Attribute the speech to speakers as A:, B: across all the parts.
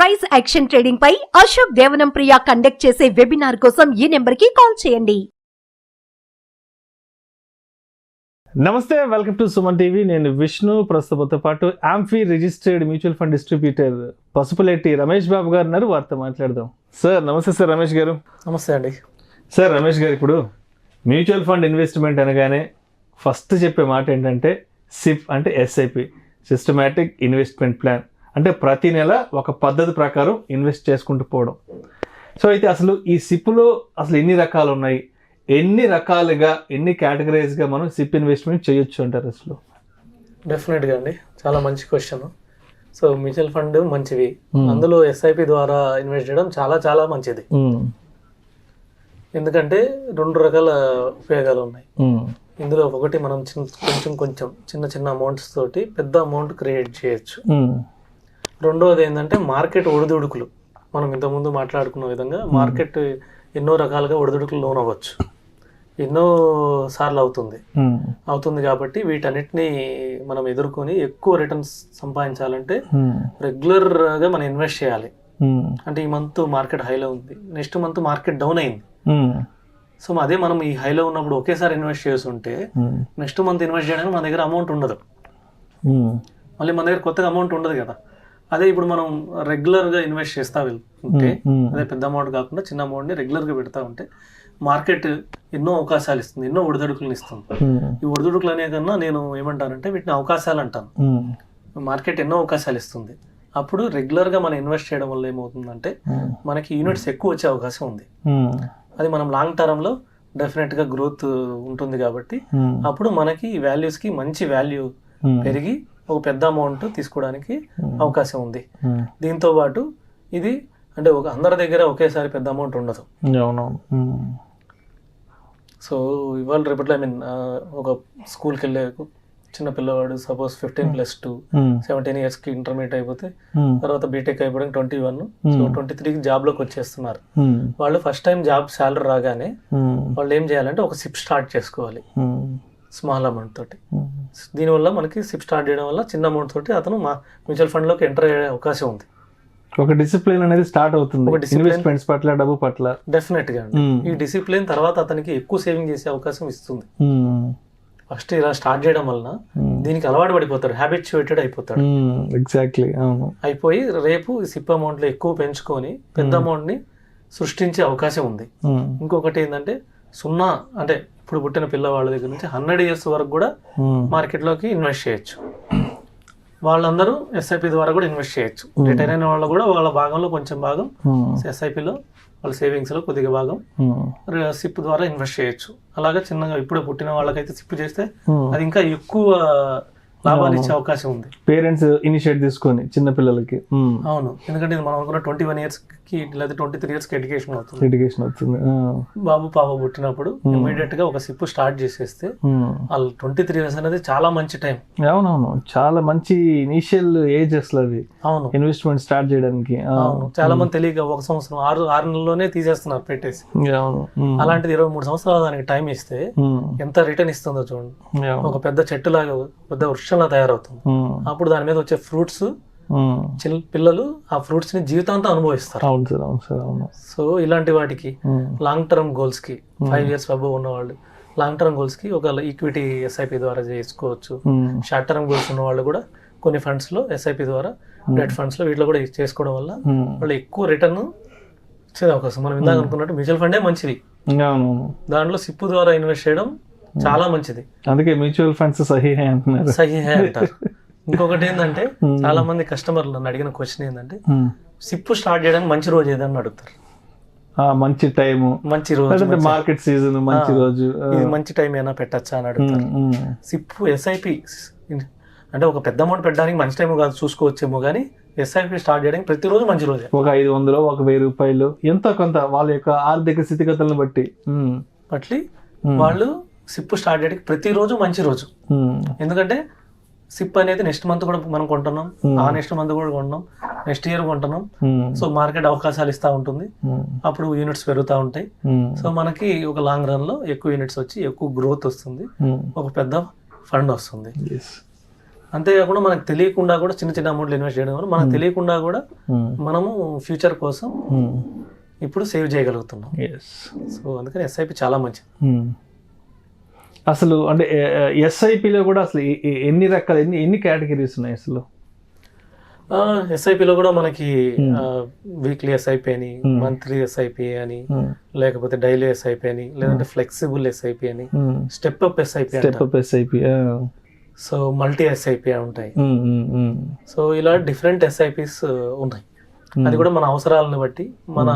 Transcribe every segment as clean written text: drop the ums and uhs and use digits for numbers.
A: Price action trading పై అశోక్ దేవనం ప్రియ conduct చేసే webinar కోసం ఈ నెంబర్ కి కాల్ చేయండి.
B: నమస్తే, వెల్కమ్ టు సుమన్ టీవీ. నేను విష్ణు. ప్రస్తుతంతో పాటు AMFI registered mutual fund distributor Pasupuleti Ramesh Babu garu ఉన్నారు. వారితో మాట్లాడదాం. సార్ నమస్తే. సార్ రమేష్ గారు.
C: నమస్తే అండి.
B: సార్ రమేష్ గారు, ఇప్పుడు మ్యూచువల్ ఫండ్ ఇన్వెస్ట్మెంట్ అనగానే ఫస్ట్ చెప్పే మాట ఏంటంటే సిప్ అంటే ఎస్ఐపి, సిస్టమాటిక్ ఇన్వెస్ట్మెంట్ ప్లాన్. అంటే ప్రతి నెల ఒక పద్ధతి ప్రకారం ఇన్వెస్ట్ చేసుకుంటూ పోవడం. సో అయితే అసలు ఈ సిప్లో అసలు ఎన్ని రకాలు ఉన్నాయి, ఎన్ని రకాలుగా, ఎన్ని కేటగరైజ్గా మనం సిప్ ఇన్వెస్ట్మెంట్ చేయొచ్చు అంటారు అసలు?
C: డెఫినెట్గా అండి, చాలా మంచి క్వశ్చన్. సో మ్యూచువల్ ఫండ్ మంచివి, అందులో ఎస్ఐపి ద్వారా ఇన్వెస్ట్ చేయడం చాలా చాలా మంచిది. ఎందుకంటే రెండు రకాల ఉపయోగాలు ఉన్నాయి ఇందులో. ఒకటి, మనం కొంచెం చిన్న అమౌంట్స్ తోటి పెద్ద అమౌంట్ క్రియేట్ చేయొచ్చు. రెండవది ఏంటంటే మార్కెట్ ఒడిదుడుకులు. మనం ఇంతకుముందు మాట్లాడుకున్న విధంగా మార్కెట్ ఎన్నో రకాలుగా ఒడిదుడుకులు లోన్ అవ్వచ్చు, ఎన్నో సార్లు అవుతుంది కాబట్టి వీటన్నిటిని మనం ఎదుర్కొని ఎక్కువ రిటర్న్స్ సంపాదించాలంటే రెగ్యులర్గా మనం ఇన్వెస్ట్ చేయాలి. అంటే ఈ మంత్ మార్కెట్ హైలో ఉంది, నెక్స్ట్ మంత్ మార్కెట్ డౌన్ అయింది. సో అదే మనం ఈ హైలో ఉన్నప్పుడు ఒకేసారి ఇన్వెస్ట్ చేస్తుంటే నెక్స్ట్ మంత్ ఇన్వెస్ట్ చేయడానికి మన దగ్గర అమౌంట్ ఉండదు, మళ్ళీ మన దగ్గర కొత్తగా అమౌంట్ ఉండదు కదా. అదే ఇప్పుడు మనం రెగ్యులర్గా ఇన్వెస్ట్ చేస్తా వెళ్తుంటే, అదే పెద్ద అమౌంట్ కాకుండా చిన్న అమౌంట్ని రెగ్యులర్గా పెడతా ఉంటే మార్కెట్ ఎన్నో అవకాశాలు ఇస్తుంది, ఎన్నో ఒడిదుడుకులను ఇస్తుంది. ఈ ఒడిదుడుకులు అనే కన్నా నేను ఏమంటానంటే వీటిని అవకాశాలు అంటాను. మార్కెట్ ఎన్నో అవకాశాలు ఇస్తుంది. అప్పుడు రెగ్యులర్గా మనం ఇన్వెస్ట్ చేయడం వల్ల ఏమవుతుందంటే మనకి యూనిట్స్ ఎక్కువ వచ్చే అవకాశం ఉంది. అది మనం లాంగ్ టర్మ్లో డెఫినెట్గా గ్రోత్ ఉంటుంది కాబట్టి అప్పుడు మనకి ఈ వాల్యూస్కి మంచి వాల్యూ పెరిగి ఒక పెద్ద అమౌంట్ తీసుకోవడానికి అవకాశం ఉంది. దీంతో పాటు ఇది అంటే అందరి దగ్గర ఒకేసారి పెద్ద అమౌంట్ ఉండదు. సో ఇవాళ రేపట్లో ఒక స్కూల్కి వెళ్ళే చిన్న పిల్లవాడు సపోజ్ 15+2 17 yearsకి ఇంటర్మీడియట్ అయిపోతే తర్వాత బీటెక్ అయిపోవడానికి 21, సో 23కి జాబ్లోకి వచ్చేస్తున్నారు. వాళ్ళు ఫస్ట్ టైం జాబ్ శాలరీ రాగానే వాళ్ళు ఏం చేయాలంటే ఒక సిప్ స్టార్ట్ చేసుకోవాలి స్మాల్ అమౌంట్ తోటి. దీనివల్ల మనకి సిప్ స్టార్ట్ చేయడం వల్ల చిన్న అమౌంట్ తోటి అతను మ్యూచువల్ ఫండ్ లోకి ఎంటర్ అయ్యే అవకాశం ఉంది. ఒక
B: డిసిప్లిన్ అనేది స్టార్ట్ అవుతుంది ఇన్వెస్ట్మెంట్స్ పట్ల, డబ్బు పట్ల.
C: డెఫినెట్ గా ఈ డిసిప్లిన్ తర్వాత అతనికి ఎక్కువ సేవింగ్ చేసే అవకాశం ఇస్తుంది. ఫస్ట్ ఇలా స్టార్ట్ చేయడం వలన దీనికి అలవాటు పడిపోతాడు, హ్యాబిచ్యుయేటెడ్ అయిపోతాడు.
B: ఎగ్జాక్ట్లీ
C: అయిపోయి రేపు సిప్ అమౌంట్ లో ఎక్కువ పెంచుకొని పెద్ద అమౌంట్ ని సృష్టించే అవకాశం ఉంది. ఇంకొకటి ఏంటంటే అంటే ఇప్పుడు పుట్టిన పిల్లవాళ్ళ దగ్గర నుంచి 100 years వరకు కూడా మార్కెట్లోకి ఇన్వెస్ట్ చేయొచ్చు. వాళ్ళందరూ ఎస్ఐపి ద్వారా కూడా ఇన్వెస్ట్ చేయొచ్చు. రిటైర్ అయిన వాళ్ళు కూడా వాళ్ళ భాగంలో కొంచెం భాగం ఎస్ఐపిలో, వాళ్ళ సేవింగ్స్లో కొద్దిగా భాగం సిప్ ద్వారా ఇన్వెస్ట్ చేయొచ్చు. అలాగే చిన్నగా ఇప్పుడే పుట్టిన వాళ్ళకైతే సిప్ చేస్తే అది ఇంకా ఎక్కువ లాభాలు ఇచ్చే అవకాశం ఉంది.
B: పేరెంట్స్ ఇనిషియేట్ తీసుకొని చిన్న పిల్లలకి.
C: అవును, ఎందుకంటే మనం అనుకున్న 21 yearsకి లేదా 23 yearsకి ఎడ్యుకేషన్ అవుతుంది. బాబు పాప పుట్టినప్పుడు ఇమీడియట్ గా ఒక సిప్ స్టార్ట్ చేసేస్తే వాళ్ళు 23 years అనేది చాలా మంచి టైం.
B: అవునవును, చాలా మంచి ఇనిషియల్ ఏజ్ అసలు అది.
C: అవును,
B: ఇన్వెస్ట్మెంట్ స్టార్ట్ చేయడానికి.
C: అవును, చాలా మంది తెలియక 1 సంవత్సరం 6 నెలల్లోనే తీసేస్తున్నారు పెట్టేసి. అలాంటిది 23 సంవత్సరాలు దానికి టైం ఇస్తే ఎంత రిటర్న్ ఇస్తుందో చూడండి. ఒక పెద్ద చెట్టు లాగా, పెద్ద వృక్షంలా తయారవుతుంది. అప్పుడు దాని మీద వచ్చే ఫ్రూట్స్ పిల్లలు ఆ ఫ్రూట్స్ ని జీవితాంతం అనుభవిస్తారు. సో ఇలాంటి వాటికి లాంగ్ టర్మ్ గోల్స్ కి 5 years అబోవ్ ఉన్న వాళ్ళు లాంగ్ టర్మ్ గోల్స్ కి ఒక ఈక్విటీ ఎస్ఐపి ద్వారా చేసుకోవచ్చు. షార్ట్ టర్మ్ గోల్స్ ఉన్న వాళ్ళు కూడా కొన్ని ఫండ్స్ లో ఎస్ఐపి ద్వారా, డెట్ ఫండ్స్ లో వీటిలో కూడా చేసుకోవడం వల్ల వాళ్ళు ఎక్కువ రిటర్న్ వచ్చే అవకాశం. మనం ఇందాక అనుకున్నట్టు మ్యూచువల్ ఫండే మంచిది, దాంట్లో సిప్ ద్వారా ఇన్వెస్ట్ చేయడం చాలా మంచిది.
B: అందుకే మ్యూచువల్ ఫండ్స్ సహీ
C: అంటారు. ఇంకొకటి ఏంటంటే చాలా మంది కస్టమర్లు నన్ను అడిగిన క్వశ్చన్ ఏంటంటే సిప్ స్టార్ట్ చేయడానికి మంచి రోజు ఏదని అడుగుతారు.
B: మంచి టైం, మంచి రోజు, మార్కెట్ సీజన్, మంచి రోజు,
C: ఇది మంచి టైం ఏమైనా పెట్టచ్చా అని అడుగుతారు. సిప్ ఎస్ఐపి అంటే ఒక పెద్ద అమౌంట్ పెట్టడానికి మంచి టైం కాదు, చూసుకోవచ్చేమో, కానీ ఎస్ఐపి స్టార్ట్ చేయడానికి ప్రతిరోజు మంచి రోజే.
B: ఒక 500 ఒక 1000 రూపాయలు ఎంతో కొంత వాళ్ళ యొక్క ఆర్థిక స్థితిగతులను బట్టి
C: వాళ్ళు సిప్ స్టార్ట్ చేయడానికి ప్రతిరోజు మంచి రోజు. ఎందుకంటే సిప్ అనేది నెక్స్ట్ మంత్ కూడా మనం కొంటున్నాం, ఆ నెక్స్ట్ మంత్ కూడా కొంటున్నాం, నెక్స్ట్ ఇయర్ కొంటున్నాం. సో మార్కెట్ అవకాశాలు ఇస్తూ ఉంటుంది, అప్పుడు యూనిట్స్ పెరుగుతూ ఉంటాయి. సో మనకి ఒక లాంగ్ రన్ లో ఎక్కువ యూనిట్స్ వచ్చి ఎక్కువ గ్రోత్ వస్తుంది, ఒక పెద్ద ఫండ్ వస్తుంది. అంతేకాకుండా మనకు తెలియకుండా కూడా చిన్న చిన్న అమౌంట్లు ఇన్వెస్ట్ చేయడం వల్ల మనకు తెలియకుండా కూడా మనము ఫ్యూచర్ కోసం ఇప్పుడు సేవ్ చేయగలుగుతున్నాం. సో అందుకని ఎస్ఐపి చాలా మంచిది.
B: అసలు అంటే ఎస్ఐపిలో కూడా అసలు ఎన్ని రకాలు ఎన్ని కేటగిరీస్ ఉన్నాయి అసలు?
C: ఎస్ఐపిలో కూడా మనకి వీక్లీ ఎస్ఐపి అని, మంత్లీ ఎస్ఐపి అని, లేకపోతే డైలీ ఎస్ఐపి అని, లేదంటే ఫ్లెక్సిబుల్ ఎస్ఐపి అని, step up SIP, so multi SIP ఉంటాయి. సో ఇలా డిఫరెంట్ ఎస్ఐపిస్ ఉన్నాయి. అది కూడా మన అవసరాలను బట్టి, మన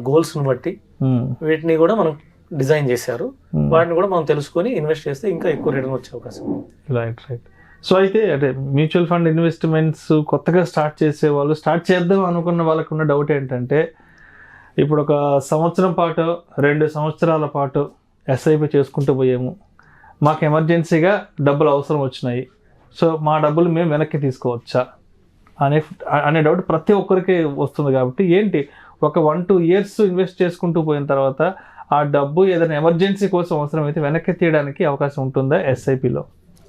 C: గోల్స్ ని బట్టి వీటిని కూడా మనం డిజైన్ చేశారు. వాటిని కూడా మనం తెలుసుకొని ఇన్వెస్ట్ చేస్తే ఇంకా ఎక్కువ రిటర్న్ వచ్చే అవకాశం.
B: రైట్. సో అయితే అంటే మ్యూచువల్ ఫండ్ ఇన్వెస్ట్మెంట్స్ కొత్తగా స్టార్ట్ చేద్దాం అనుకున్న వాళ్ళకు ఉన్న డౌట్ ఏంటంటే, ఇప్పుడు ఒక సంవత్సరం పాటు 2 సంవత్సరాల పాటు ఎస్ఐపి చేసుకుంటూ పోయాము, మాకు ఎమర్జెన్సీగా డబ్బులు అవసరం వచ్చినాయి, సో మా డబ్బులు మేము వెనక్కి తీసుకోవచ్చా అనే డౌట్ ప్రతి ఒక్కరికి వస్తుంది. కాబట్టి ఏంటి, ఒక 1-2 years ఇన్వెస్ట్ చేసుకుంటూ పోయిన తర్వాత ఆ డబ్బు ఏదైనా ఎమర్జెన్సీ కోసం అవసరమైతే వెనక్కి తీయడానికి అవకాశం ఉంటుందా ఎస్ఐపిలో?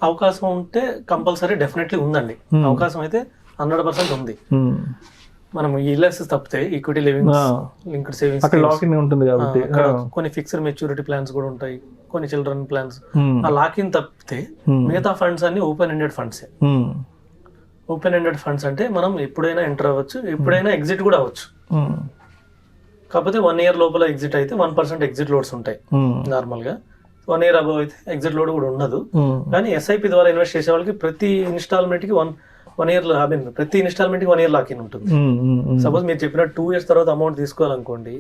C: అవకాశం ఉంటే కంపల్సరీ డెఫినెట్లీ ఉందండి. అవకాశం అయితే 100% ఉంది. మనం ఈఎల్ఎస్ తప్పితే ఈక్విటీ లింక్డ్ సేవింగ్స్
B: లాకిన్ ఉంటుంది కాబట్టి
C: కొన్ని ఫిక్స్డ్ మెచ్యూరిటీ ప్లాన్స్ కూడా ఉంటాయి, కొన్ని చిల్డ్రన్ ప్లాన్స్. ఆ లాకిన్ తప్పితే మిగతా ఫండ్స్ అన్ని open ended funds. Open ended funds అంటే మనం ఎప్పుడైనా ఎంటర్ అవ్వచ్చు, ఎప్పుడైనా ఎగ్జిట్ కూడా అవ్వచ్చు. కాకపోతే 1 year లోపల ఎగ్జిట్ అయితే 1% ఎగ్జిట్ లోడ్స్ ఉంటాయి నార్మల్ గా. 1 year అబౌవ్ అయితే ఎగ్జిట్ లోడ్ కూడా ఉండదు. కానీ ఎస్ఐపి ద్వారా ఇన్వెస్ట్ చేసే వాళ్ళకి ప్రతి ఇన్స్టాల్మెంట్ కి 1 year ప్రతి ఇన్స్టాల్మెంట్ కి 1 year లాకిన్ ఉంటుంది. సపోజ్ మీరు చెప్పిన 2 years తర్వాత అమౌంట్ తీసుకోవాలనుకోండి,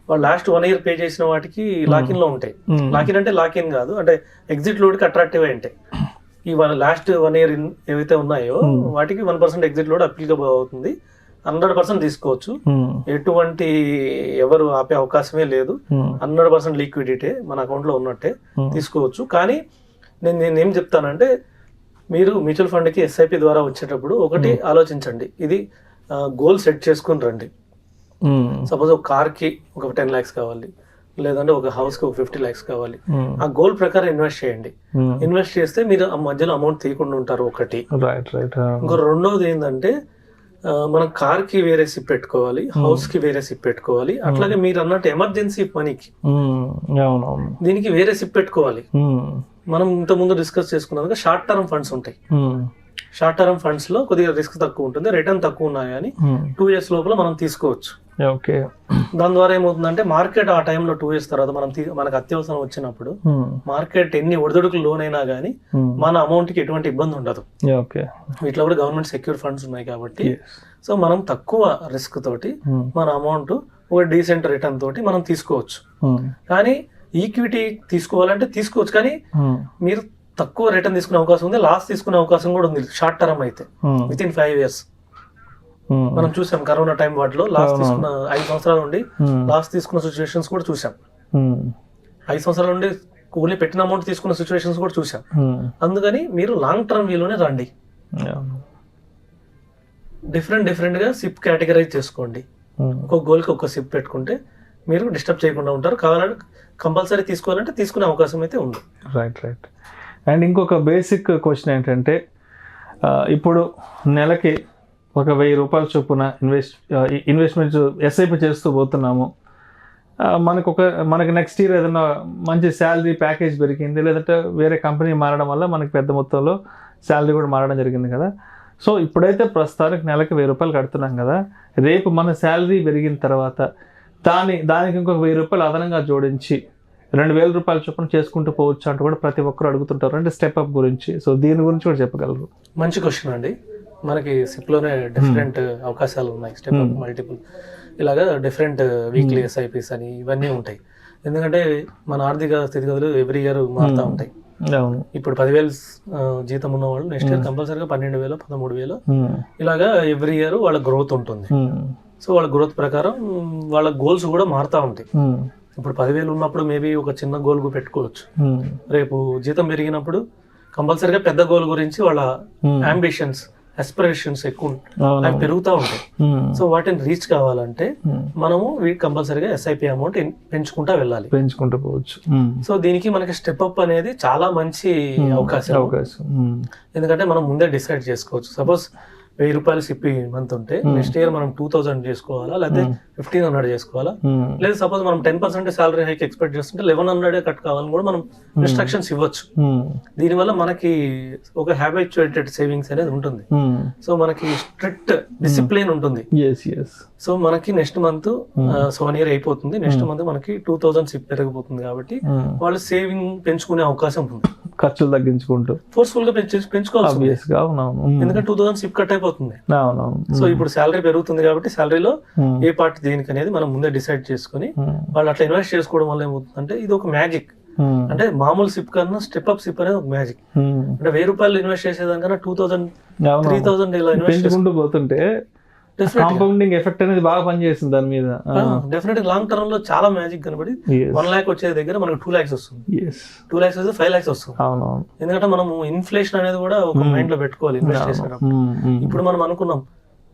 C: వాళ్ళు లాస్ట్ 1 year పే చేసిన వాటికి లాకిన్ లో ఉంటాయి. లాకిన్ అంటే లాకిన్ కాదు, అంటే ఎగ్జిట్ లోడ్ కి అట్రాక్టివ్ అయి ఉంటాయి. ఈ లాస్ట్ 1 year ఏవైతే ఉన్నాయో వాటికి 1% ఎగ్జిట్ లోడ్ అప్లికబుల్ అవుతుంది. 100% తీసుకోవచ్చు, ఎటువంటి ఎవరు ఆపే అవకాశమే లేదు. 100% లిక్విడిటీ మన అకౌంట్ లో ఉన్నట్టే తీసుకోవచ్చు. కానీ నేను ఏం చెప్తానంటే, మీరు మ్యూచువల్ ఫండ్ కి ఎస్ఐపి ద్వారా వచ్చేటప్పుడు ఒకటి ఆలోచించండి, ఇది గోల్ సెట్ చేసుకుని రండి. సపోజ్ ఒక కార్ కి ఒక 10 lakhs కావాలి, లేదంటే ఒక హౌస్ కి ఒక 50 lakhs కావాలి. ఆ గోల్ ప్రకారం ఇన్వెస్ట్ చేయండి. ఇన్వెస్ట్ చేస్తే మీరు ఆ మధ్యలో అమౌంట్ తీయకుండా ఉంటారు ఒకటి. ఇంకో రెండోది ఏంటంటే, మనం కార్ కి వేరే సిప్ పెట్టుకోవాలి, హౌస్ కి వేరే సిప్ పెట్టుకోవాలి. అట్లాగే మీరు అన్నట్టు ఎమర్జెన్సీ మనీకి దీనికి వేరే సిప్ పెట్టుకోవాలి. మనం ఇంత ముందు డిస్కస్ చేసుకున్నది షార్ట్ టర్మ్ ఫండ్స్ ఉంటాయి. షార్ట్ టర్మ్ ఫండ్స్ లో కొద్దిగా రిస్క్ తక్కువ ఉంటుంది, రిటర్న్ తక్కువ ఉన్నాయి, కానీ 2 years లోపల మనం తీసుకోవచ్చు. దాని ద్వారా ఏమవుతుందంటే, మార్కెట్ ఆ టైంలో 2 years తర్వాత మనకు అత్యవసరం వచ్చినప్పుడు మార్కెట్ ఎన్ని ఒడిదొడుకులు లోన్ అయినా గానీ మన అమౌంట్ కి ఎటువంటి ఇబ్బంది ఉండదు. వీటిలో కూడా గవర్నమెంట్ సెక్యూర్ ఫండ్స్ ఉన్నాయి కాబట్టి, సో మనం తక్కువ రిస్క్ తోటి మన అమౌంట్ ఒక డీసెంట్ రిటర్న్ తోటి మనం తీసుకోవచ్చు. కానీ ఈక్విటీ తీసుకోవాలంటే తీసుకోవచ్చు, కానీ మీరు తక్కువ రిటర్న్ తీసుకునే అవకాశం ఉంది, లాస్ తీసుకునే అవకాశం కూడా ఉంది. షార్ట్ టర్మ్ అయితే విత్ ఇన్ 5 years మనం చూసాం. కరోనా టైం వాటిలో లాస్ తీసుకున్న 5 సంవత్సరాల నుండి లాస్ తీసుకున్న సిచ్యువేషన్స్ కూడా చూసాం. 5 సంవత్సరాల నుండి ఓన్లీ పెట్టిన అమౌంట్ తీసుకున్న సిచ్యువేషన్స్ కూడా చూసాం. అందుకని మీరు లాంగ్ టర్మ్ వ్యూలోనే రండి. డిఫరెంట్ గా సిప్ కేటగరైజ్ చేసుకోండి. ఒక గోల్ కి ఒక సిప్ పెట్టుకుంటే మీరు డిస్టర్బ్ చేయకుండా ఉంటారు. కావాలంటే కంపల్సరీ తీసుకోవాలంటే తీసుకునే అవకాశం అయితే ఉంది.
B: రైట్. అండ్ ఇంకొక బేసిక్ క్వశ్చన్ ఏంటంటే, ఇప్పుడు నెలకి ఒక 1000 రూపాయల చొప్పున ఇన్వెస్ట్మెంట్స్ ఎస్ఐపి చేస్తూ పోతున్నాము. మనకి నెక్స్ట్ ఇయర్ ఏదైనా మంచి శాలరీ ప్యాకేజ్ పెరిగింది, లేదంటే వేరే కంపెనీ మారడం వల్ల మనకి పెద్ద మొత్తంలో శాలరీ కూడా మారడం జరిగింది కదా. సో ఇప్పుడైతే ప్రస్తుతానికి నెలకి 1000 రూపాయలు కడుతున్నాం కదా, రేపు మన శాలరీ పెరిగిన తర్వాత దానికి ఇంకొక 1000 రూపాయలు అదనంగా జోడించి 2000 రూపాయల చొప్పున చేసుకుంటూ పోవచ్చు అంటూ కూడా ప్రతి ఒక్కరు అడుగుతుంటారు. అంటే స్టెప్ అప్ గురించి, సో దీని గురించి కూడా చెప్పగలరు?
C: మంచి క్వశ్చన్ అండి. మనకి సిప్ లోనే డిఫరెంట్ అవకాశాలు ఉన్నాయి. స్టెప్ అప్, మల్టిపుల్, ఇలాగా డిఫరెంట్ వీక్లీ ఎస్ఐపిస్ అని ఇవన్నీ ఉంటాయి. ఎందుకంటే మన ఆర్థిక స్థితిగతులు ఎవ్రీ ఇయర్ మారుతూ ఉంటాయి. ఇప్పుడు 10,000 జీతం ఉన్న వాళ్ళు నెక్స్ట్ ఇయర్ కంపల్సరీగా 12,000, 13,000 ఇలాగా ఎవ్రీ ఇయర్ వాళ్ళ గ్రోత్ ఉంటుంది. సో వాళ్ళ గ్రోత్ ప్రకారం వాళ్ళ గోల్స్ కూడా మారుతూ ఉంటాయి. ఇప్పుడు 10,000 ఉన్నప్పుడు మేబీ ఒక చిన్న గోల్ పెట్టుకోవచ్చు. రేపు జీతం పెరిగినప్పుడు కంపల్సరీగా పెద్ద గోల్ గురించి వాళ్ళ అంబిషన్స్ అస్పిరేషన్స్ ఎక్కువ
B: అవును.
C: అవి పెరుగుతూ ఉంటాయి. సో వాటిని రీచ్ కావాలంటే మనము కంపల్సరీగా ఎస్ఐపి అమౌంట్ పెంచుకుంటా వెళ్ళాలి,
B: పెంచుకుంటూ పోవచ్చు.
C: సో దీనికి మనకి స్టెప్ అప్ అనేది చాలా మంచి అవకాశం. ఎందుకంటే మనం ముందే డిసైడ్ చేసుకోవచ్చు. సపోజ్ 1000 రూపాయలు సిప్పి మంత్ ఉంటే నెక్స్ట్ ఇయర్ మనం 2000 చేసుకోవాలా, లేకపోతే 1500 చేసుకోవాలా, లేదా సపోజ్ మనం 10% సాలరీ హైక్ ఎక్స్పెక్ట్ చేస్తుంటే 1100 కట్ కావాలని కూడా మనం ఇన్స్ట్రక్షన్స్ ఇవ్వచ్చు. దీనివల్ల మనకి ఒక హ్యాబిచుయేటెడ్ సేవింగ్స్ అనేది ఉంటుంది. సో మనకి స్ట్రిక్ట్ డిసిప్లిన్ ఉంటుంది. సో మనకి నెక్స్ట్ మంత్ 1 year అయిపోతుంది, నెక్స్ట్ మంత్ మనకి 2000 సిప్ పెరిగిపోతుంది కాబట్టి వాళ్ళు సేవింగ్ పెంచుకునే అవకాశం ఉంటుంది.
B: ఖర్చులు తగ్గించుకుంటూ
C: ఫోర్స్ఫుల్ గా పెంచుకోవాలి, ఎందుకంటే 2000 సిప్ కట్ అయిపోతుంది. సో ఇప్పుడు శాలరీ పెరుగుతుంది కాబట్టి శాలరీలో ఏ పార్ట్ దేనికి అనేది మనం ముందే డిసైడ్ చేసుకుని వాళ్ళు అట్లా ఇన్వెస్ట్ చేసుకోవడం వల్ల ఏమవుతుందంటే ఇది ఒక మ్యాజిక్. అంటే మామూలు సిప్ కన్నా స్టెప్ అప్ సిప్ అనేది ఒక మ్యాజిక్. అంటే 1000 రూపాయలు ఇన్వెస్ట్ చేసేదానికన్నా 2000 3000 ఇలా ఇన్వెస్ట్
B: చేసుకుంటూ పోతుంటే కాంపౌండింగ్ ఎఫెక్ట్ అనేది బాగా పనిచేస్తుంది దాని మీద.
C: డెఫినెట్ లాంగ్ టర్మ్ లో చాలా మ్యాజిక్ కనబడి 1 lakh వచ్చే దగ్గర మనకు 2 lakhs వస్తుంది, 2 lakhs వస్తే 5 lakhs వస్తుంది. ఎందుకంటే మనము ఇన్ఫ్లేషన్ అనేది కూడా ఒక మైండ్ లో పెట్టుకోవాలి ఇన్వెస్ట్ చేసేటప్పుడు. ఇప్పుడు మనం అనుకున్నాం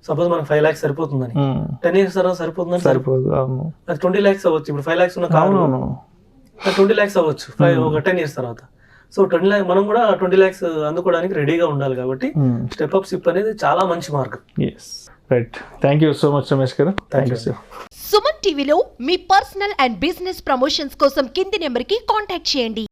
C: సపోజ్ మనకు 5 lakhs సరిపోతుందని, 10 years తర్వాత సరిపోతుందని సరిపోదు, అది 20 lakhs అవ్వచ్చు. ఇప్పుడు 5 lakhs ఉన్న కారు 20 lakhs అవ్వచ్చు ఒక 10 years తర్వాత. సో 20 lakhs మనం కూడా 20 lakhs అందుకోవడానికి రెడీగా ఉండాలి. కాబట్టి స్టెప్ అప్ సిప్ అనేది చాలా మంచి మార్గం.
B: Right, thank you so much Ramesh garu. Thank you sir.
A: Suman టీవీలో మీ పర్సనల్ అండ్ బిజినెస్ ప్రమోషన్స్ కోసం కింది నెంబర్కి కాంటాక్ట్ చేయండి.